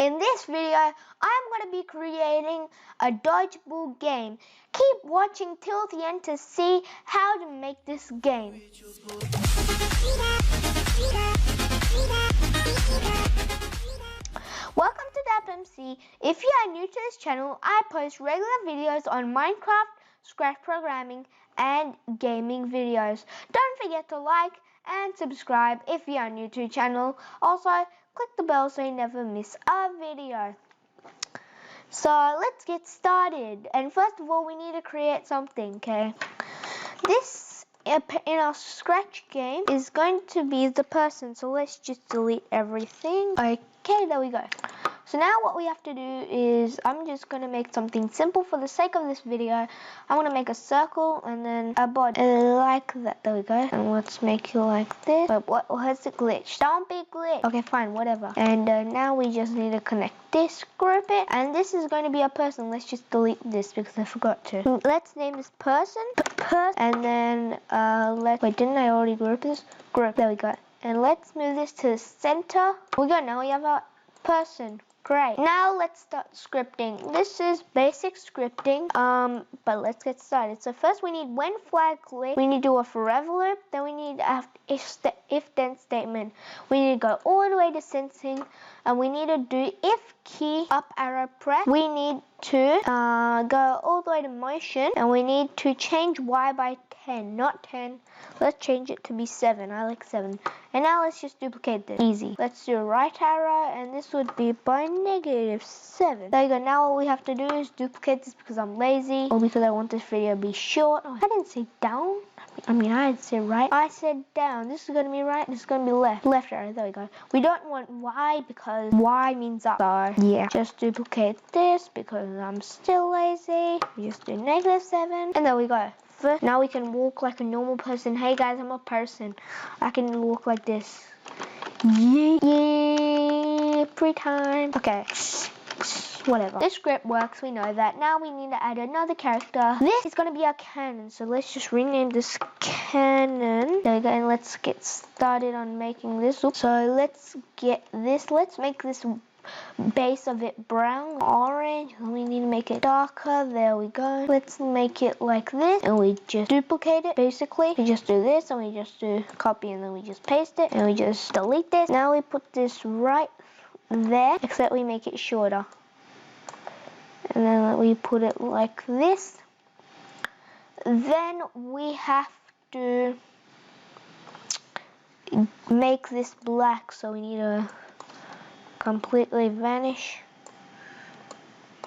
In this video, I'm going to be creating a dodgeball game. Keep watching till the end to see how to make this game. Welcome to Dabmc. If you are new to this channel, I post regular videos on Minecraft, Scratch programming, and gaming videos. Don't forget to like and subscribe if you are new to the channel. Also, click the bell so you never miss a video. So let's get started. And first of all, we need to create something, okay? This in our Scratch game is going to be the person. So let's just delete everything. Okay, there we go. So now what we have to do is, I'm just going to make something simple for the sake of this video. I want to make a circle and then a body like that. There we go. And let's make it like this. But what has it glitched? Don't be glitched. Okay, fine, whatever. And now we just need to connect this, group it. And this is going to be a person. Let's just delete this because I forgot to. Let's name this person. And then wait, didn't I already group this? Group. There we go. And let's move this to the center. We go. Now we have our person. Great. Now let's start scripting. This is basic scripting, but let's get started. So first we need when flag click, we need to do a forever loop, then we need if then statement. We need to go all the way to sensing, and we need to do if key up arrow press. We need to go all the way to motion, and we need to change Y by 10, not 10. Let's change it to be 7. I like 7. And now let's just duplicate this. Easy. Let's do a right arrow, and this would be by -7. There you go. Now all we have to do is duplicate this because I'm lazy, or because I want this video to be short. Oh, I didn't say down. I didn't say right. I said down. This is going to be right. This is going to be left. Left arrow. There we go. We don't want Y because Y means up. So yeah, just duplicate this because I'm still lazy. We just do -7, and there we go. Now we can walk like a normal person. Hey guys, I'm a person. I can walk like this. Yeah, pre-time. Okay, whatever. This script works, we know that. Now we need to add another character. This is going to be our cannon, so let's just rename this cannon. There we go, and let's get started on making this. So let's get this. Let's make this base of it brown, orange. We need to make it darker. There we go. Let's make it like this, and we just duplicate it. Basically, we just do this, and we just do copy, and then we just paste it, and we just delete this. Now we put this right there, except we make it shorter, and then we put it like this. Then we have to make this black, so we need to completely vanish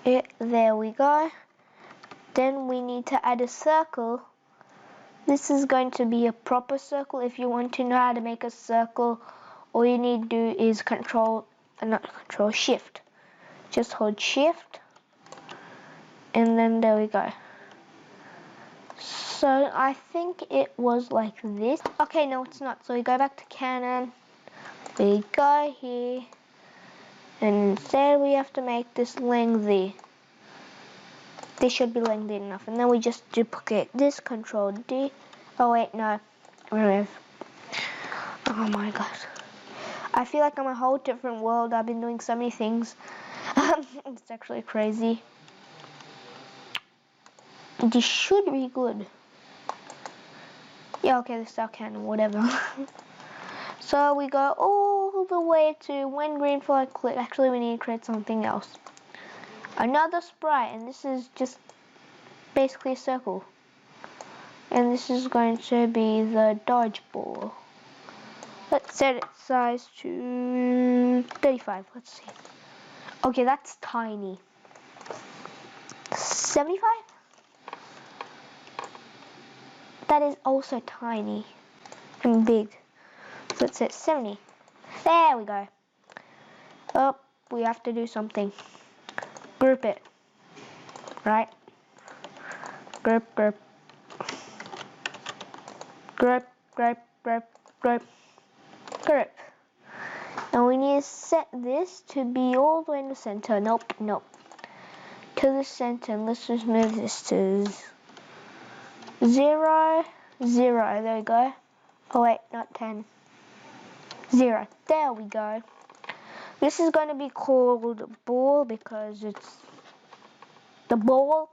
it. There we go. Then we need to add a circle. This is going to be a proper circle. If you want to know how to make a circle, all you need to do is shift. Just hold shift, and then there we go. So I think it was like this. Okay, no, it's not. So we go back to cannon. We go here. And instead we have to make this lengthy. This should be lengthy enough. And then we just duplicate this, Control D. Oh wait, no. Remove. Oh my god. I feel like I'm a whole different world. I've been doing so many things. It's actually crazy. This should be good. Yeah, okay, this is our cannon, whatever. So we go all the way to when green flag click. Actually, we need to create something else. Another sprite, and this is just basically a circle. And this is going to be the dodgeball. Let's set its size to 35. Let's see. Okay, that's tiny. 75? That is also tiny and big. So let's set 70. There we go. Oh, we have to do something. Group it. Right? Group. Group. And we need to set this to be all the way in the center. Nope. To the center. And let's just move this to 0, 0. There we go. Oh wait, not 10. 0. There we go. This is going to be called ball because it's the ball.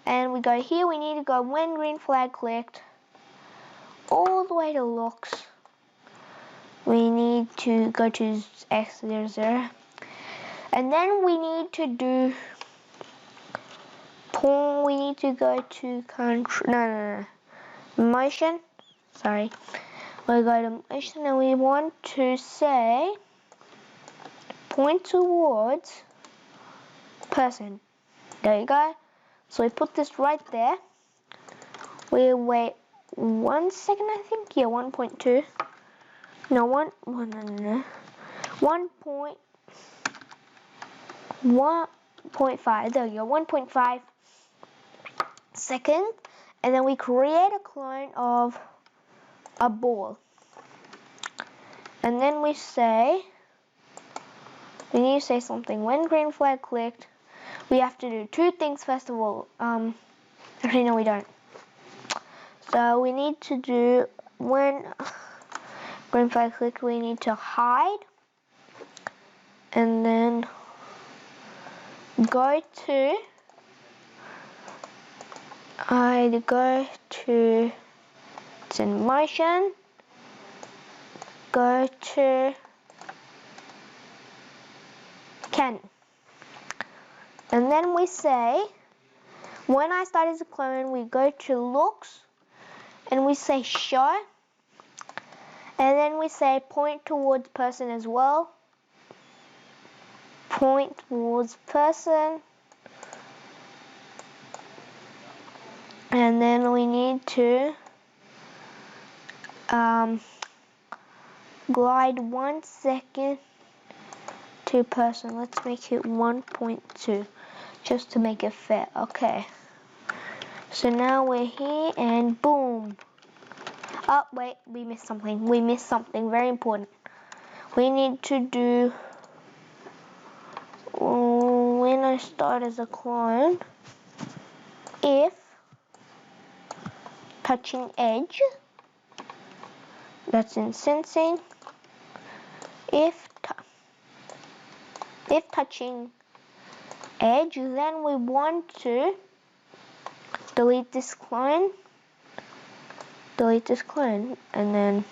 And we go here, we need to go when green flag clicked, all the way to looks. We need to go to X00. And then we need to do, we need to go to motion. Sorry. We go to motion and we want to say, point towards person. There you go. So we put this right there. We wait 1 second, I think. Yeah, 1.2. No, 1.5. There we go. 1.5 seconds. And then we create a clone of a ball. And then we say, we need to say something. When green flag clicked, we have to do 2 things first of all. Actually, no, we don't. So we need to do, when green flag clicked, we need to hide. And then go to, it's in motion. Go to Canon. And then we say, when I start as a clone, we go to looks and we say show. And then we say point towards person as well. Point towards person. And then we need to glide 1 second to person. Let's make it 1.2 just to make it fair. Okay. So now we're here and boom. Oh, wait, we missed something. We missed something very important. We need to do, when I start as a clone, if touching edge, that's in sensing. If touching edge, then we want to delete this clone, and then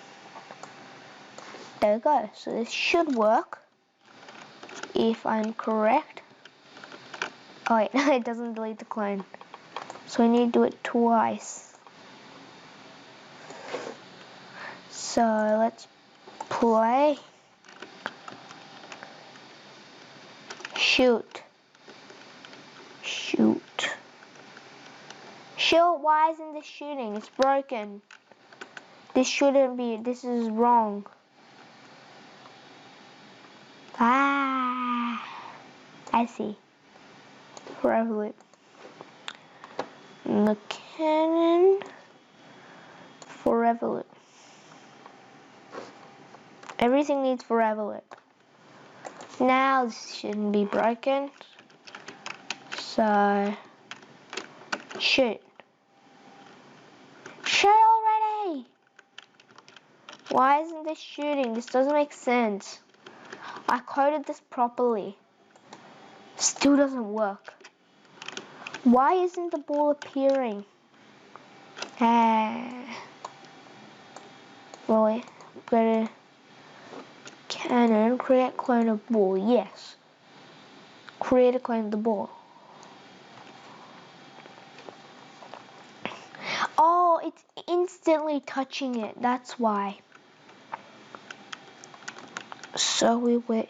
there we go. So this should work if I'm correct. Oh wait, it doesn't delete the clone, so I need to do it twice. So let's play. Shoot. Why isn't this shooting? It's broken. This shouldn't be. This is wrong. I see. Forever loop. The cannon. Forever loop. Everything needs forever loop. Now this shouldn't be broken. So shoot. Shoot already! Why isn't this shooting? This doesn't make sense. I coded this properly. Still doesn't work. Why isn't the ball appearing? Well, go to Canon, create clone of ball. Yes. Create a clone of the ball. Oh, it's instantly touching it. That's why. So we wait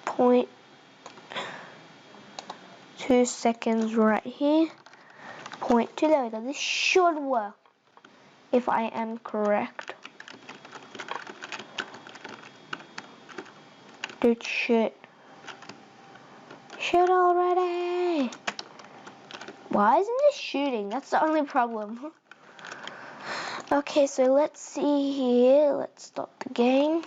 0.2 seconds right here. 0.2, there we go. This should work if I am correct. Dude, shit. Shoot already! Why isn't this shooting? That's the only problem. Okay, so let's see here. Let's stop the game.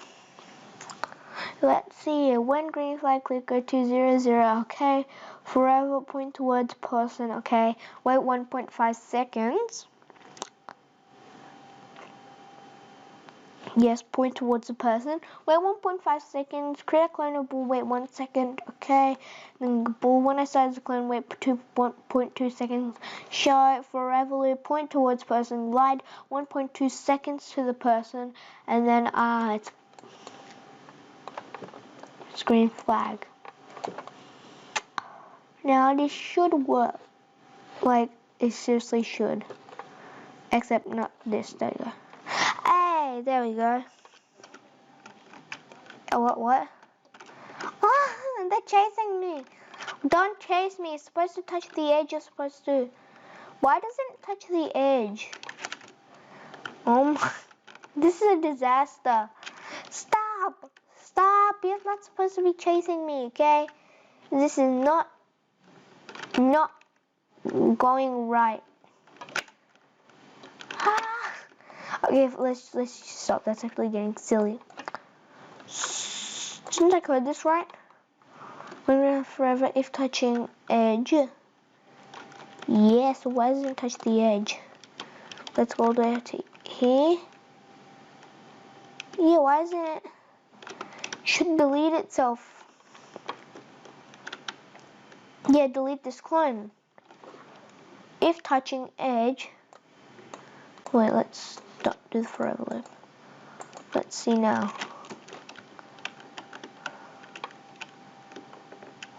Let's see here. When green flag click, go to 0, okay. Forever point towards person, okay. Wait 1.5 seconds. Yes, point towards the person. Wait 1.5 seconds. Create a clone of bull. Wait 1 second. Okay. Then bull. When I start the clone, wait 1.2 seconds. Show forever loop. Point towards person. Glide 1.2 seconds to the person, and then it's screen flag. Now this should work. Like it seriously should. Except not this. There you go. Hey, there we go. Oh, what? Oh, they're chasing me. Don't chase me. It's supposed to touch the edge. You're supposed to. Why doesn't it touch the edge? Oh my. This is a disaster. Stop. Stop. You're not supposed to be chasing me, okay? This is not going right. Okay, let's stop. That's actually getting silly. Didn't I code this right? When forever if touching edge. Yes, why doesn't it touch the edge? Let's go all the way to here. Yeah, why isn't it? Should delete itself. Yeah, delete this clone. If touching edge. Wait, let's stop, do the forever loop. Let's see now.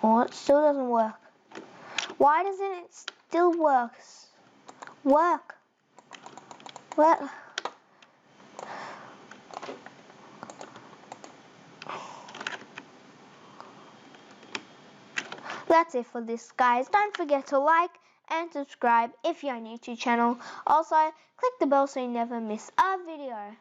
Oh, it still doesn't work. Why doesn't it still work? Work. That's it for this, guys. Don't forget to like and subscribe if you're new to the channel. Also, click the bell so you never miss a video.